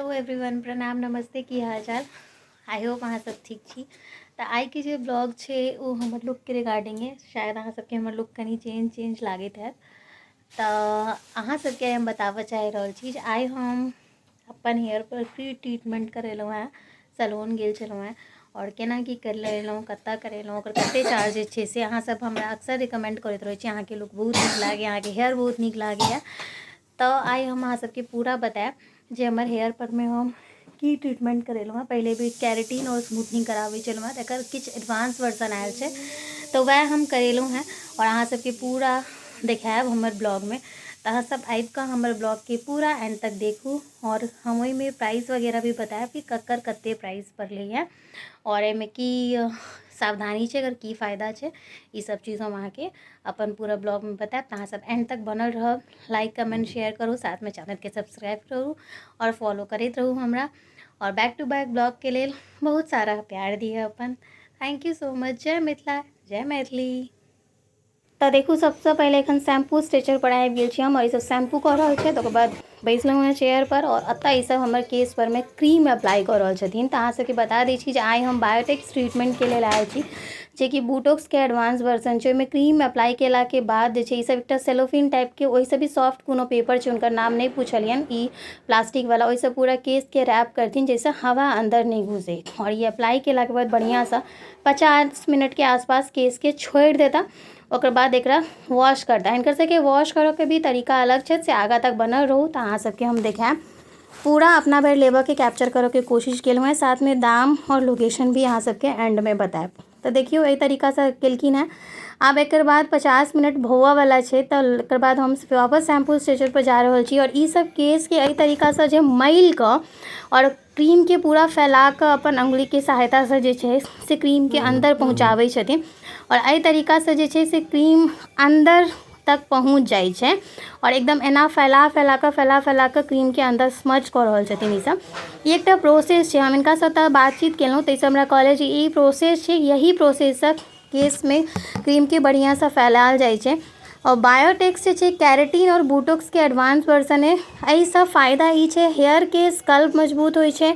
Hello everyone, प्रणाम, नमस्ते, की हाल चाल। आई होप अहाँ सब ठीक छी। तो आई के जो ब्लॉग छे वो हमर लुक के रिगार्डिंग है। शायद अहाँ सबके हमर लुक कनी चेंज लागत है। तो अहाँ सबके हम बताबऽ चाह रहल छी जे आई हम अपन हेयर पर फ्री ट्रीटमेंट करेलहुँ हैं। सैलून गेल छलहुँ हैं और केना की करेलहुँ, कतऽ करेलहुँ, ओकर कते चार्जेस छै से अहाँ सब हमरा अक्सर रिकमेंड करैत रहै छी। अहाँके लुक बहुत नीक लागैए, अहाँके हेयर बहुत नीक लागैए। तो आई हम अहाँ सबके पूरा बताएब जे हमर हेयर पर में हम की ट्रीटमेंट करेलहुँ हैं। पहले भी केराटिन और स्मूथनिंग कराबै छलहुँ हैं, तकर किछु एडवांस वर्जन आयल छै तो वह हम करेलहुँ हैं और अहाँ सबके पूरा देखाएब हमर ब्लॉग में। तो अहाँ सब आबि कऽ हमर ब्लॉग के पूरा एंड तक देखू और हम ओहिमे प्राइस वगैरह भी बताएब कि ककर कते प्राइस पड़लैए और एहिमे की सावधानी छै, अगर की फ़ायदा छै, ई सब चीज़ हम अहाँके अपन पूरा ब्लॉग में बताएब। तो अहाँ सब एंड तक बनल रहब, लाइक कमेंट शेयर करू, साथ में चैनल के सब्सक्राइब करू और फॉलो करते रहू हमरा। और बैक टू बैक ब्लॉग के लिए बहुत सारा प्यार दिए अपन। Thank you so much. जय मिथिला, जय मैथिली। तो देखू, सबसे पहले एखन शैम्पू स्ट्रेचर पर आबि गेल छी हम और ई सब शैम्पू कऽ रहल छै। तकर बाद बैसलहुँ हैं चेयर पर और अतः ई सब हमर केस पर में क्रीम अप्लाई कऽ रहल छथिन। तो अहाँ सबके बता दै छी जे आइ हम बायोटेक्स ट्रीटमेंट के लेल आयल छी, जे कि बोटॉक्स के एडवांस वर्जन छै। ओहिमे क्रीम अप्लाई केला के बाद जे छै ई सब एकटा सेलोफिन टाइप के, ओहिसँ भी सॉफ्ट कोनो पेपर छै, हुनकर नाम नहीं पूछलियन, ई प्लास्टिक वाला, ओहिसँ पूरा केस के रैप करथिन जैसे हवा अंदर नहीं घुसे। और ये अप्लाई केला के बाद बढ़िया सा 50 मिनट के आसपास केस के छोड़ देता। ओकर बाद एकरा वॉश करता। हिनकर सबके वॉश करऽ के भी तरीका अलग छै, से आगा तक बनल रहू। तो अहाँ सबके हम देखाएब, पूरा अपना भर लेबर के कैप्चर करऽ के कोशिश केलहुँ हैं, साथ में दाम और लोकेशन भी अहाँ सबके एंड में बताएब। तो देखियो एहि तरीका से केलखिन हैं। आब एकर बाद 50 मिनट भोआ वाला छै, तो एकर बाद हम वापस शैम्पू स्ट्रेचर पर जा रहल छी और ई सब केस के एहि तरीका से जे मइल कऽ और क्रीम के पूरा फैला कऽ अपन अंगुली के सहायता से जे छै से क्रीम के अंदर पहुँचाबै छथिन और एहि तरीका से जे छै से क्रीम अंदर तक पहुँच जाइ छै और एकदम एना फैला कऽ क्रीम के अंदर स्मज कऽ रहल छथिन। ई सब ई एकटा प्रोसेस छै। हम हिनका साथ बातचीत केलहुँ तऽ ई सब हमरा कहले जे ई प्रोसेस छै, यही प्रोसेस से केस में क्रीम के बढ़िया से फैलाल जाइ छै। और बायोटेक्स जे छै केराटिन और बोटॉक्स के एडवांस वर्जन है। एहि सब फायदा ई छै, हेयर के स्कल्प मजबूत होइ छै,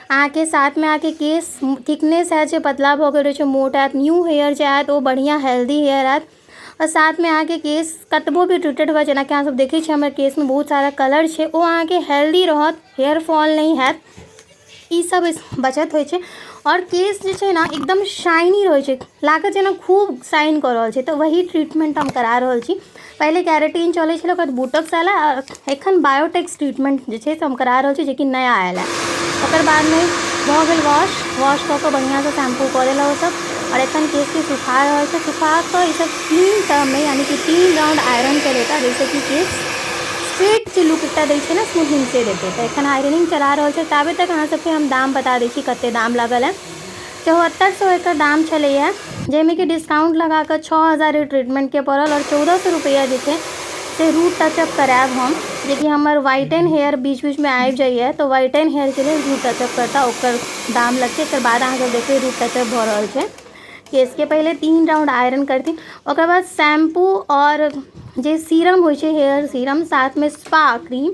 अहाँके साथ में अहाँके केस थिकनेस है जे पतला भऽ गेल रहै छै, मोट हैत, न्यू हेयर जे आयत ओ बढ़िया हेल्दी हेयर आयत। और साथ में अहाँके केस कतबो भी ट्रीटेड हुए, जेना कि अहाँ सब देखै छियै हमर केस में बहुत सारा कलर छै, ओ अहाँके हेल्दी रहत, हेयर फॉल नहीं हैत, ई सब बचत होइ छै। और केस जे छै ना एकदम शाइनी रहै छै, लागत जेना खूब शाइन कऽ रहल छै। तो वही ट्रीटमेंट हम करा रहल छी। पहले केराटिन चलै छलै, ओकर बाद बोटॉक्स आयल और एखन बायोटेक्स ट्रीटमेंट जे छै से हम करा रहल छी, जे कि नया आयल है। ओकर बाद में भऽ गेल वॉश कऽ के बढ़िया से शैम्पू कऽ देलहुँ सब और एखन केस के सुखा रहल छै। सुखा कऽ ई सब 3 टर्म में, यानी कि 3 राउंड आयरन कर लेता, जैसे कि केस स्ट्रेट जे लुक एकटा दै छै ना, स्मूथिंग से देते। तो एखन आयरनिंग चला रहल छै। ताबे तक अहाँ सबके हम दाम बता दै छी कते दाम लागल है। 7400 एकर दाम छलैए, जाहिमे कि डिस्काउंट लगा कऽ 6000 ट्रीटमेंट के पड़ल और 1400 रुपैआ जे छै से रूट टचअप करायब हम, जे कि हमर वाइट एंड हेयर बीच में आबि जाइए। तो वाइट एंड हेयर के लिए रूट टचअप करता, ओकर दाम लगतै। एकर बाद अहाँ सब देखबै रूट टचअप भऽ रहल छै। केस के पहले 3 राउंड आयरन करथिन, ओकर बाद शैम्पू और जे सीरम होइ छै, हेयर सीरम, साथ में स्पा क्रीम,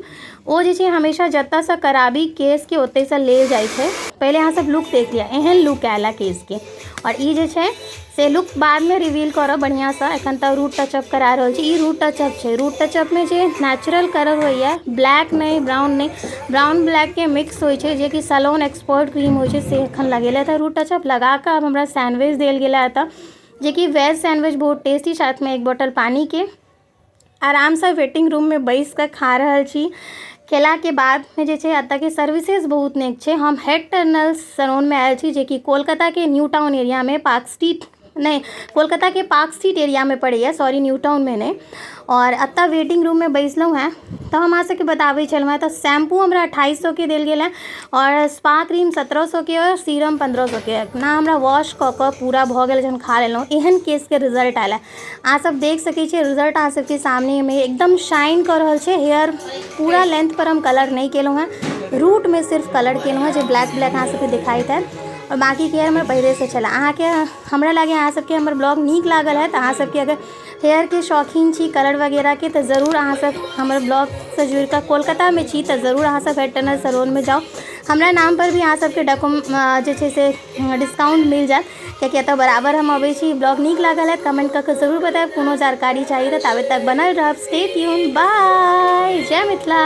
ओ जे छै हमेशा जतऽ से कराबी केस के ओतै से लेल जाइ छै। पहले अहाँ सब लुक देख लिया, एहन लुक आयल केस के, और ई जे छै से लुक बाद में रिवील करब बढ़िया से। एखन तऽ रूट टचअप करा रहल छी। ई रूट टचअप छै। रूट टचअप में जे नेचुरल कलर होइए, ब्लैक नहीं, ब्राउन नहीं, ब्राउन ब्लैक के मिक्स होइ छै, जे कि सैलून एक्सपर्ट क्रीम होइ छै, से एखन लगेले था। रूट टचअप लगा कऽ अब हमरा सैंडविच देल गेला है, जे कि वेज सैंडविच बहुत टेस्टी, साथ में 1 बोतल पानी के आराम से वेटिंग रूम में बैस कऽ खा रहल छी। खेला के बाद में जे छै एतऽ के सर्विसेज बहुत नीक छै। हम हेड टनल सैलून में आयल छी, जे कि कोलकाता के न्यू टाउन एरिया में, पार्क स्ट्रीट नहीं, कोलकाता के पार्क स्ट्रीट एरिया में पड़ैए, सॉरी न्यू टाउन में नहीं। और एतऽ वेटिंग रूम में बैसलहुँ हैं। तो हम अहाँ सबके बताबै छलहुँ हैं। तो शैम्पू हमरा 2800 के देल गेल है और स्पा क्रीम 1700 के और सीरम 1500 के। ना हमरा वॉश कऽ कऽ पूरा भऽ गेल, जहन खा लेलहुँ, एहन केस के रिजल्ट आयल है। अहाँ सब देख सकै छियै रिजल्ट अहाँ सबके सामने में एकदम शाइन कऽ रहल छै। हेयर पूरा लेंथ पर हम कलर नहीं केलहुँ हैं, रूट में सिर्फ कलर केलहुँ हैं, जो ब्लैक अहाँ सबके दिखाइत है। और बाकी के हेयर हमर पहले से छला। अहाँके हमरा लागे अहाँ सबके हमर ब्लॉग नीक लागल है, तो अहाँ सबके अगर हेयर के शौकीन छी कलर वगैरह के, तो ज़रूर अहाँ सब हमर ब्लॉग से जुड़ कर कोलकाता में छी तो ज़रूर अहाँ सब हेयर टनल सैलून में जाओ। हमरा नाम पर भी अहाँ सबके जे छै से डिस्काउंट मिल जात, कियाकि एतऽ बराबर हम अबै छी। ब्लॉग नीक लागल है कमेंट करके ज़रूर बताएब, कोनो जानकारी चाहिए तो ताबे तक बनल रहब। स्टे ट्यून, बाय, जय मिथिला।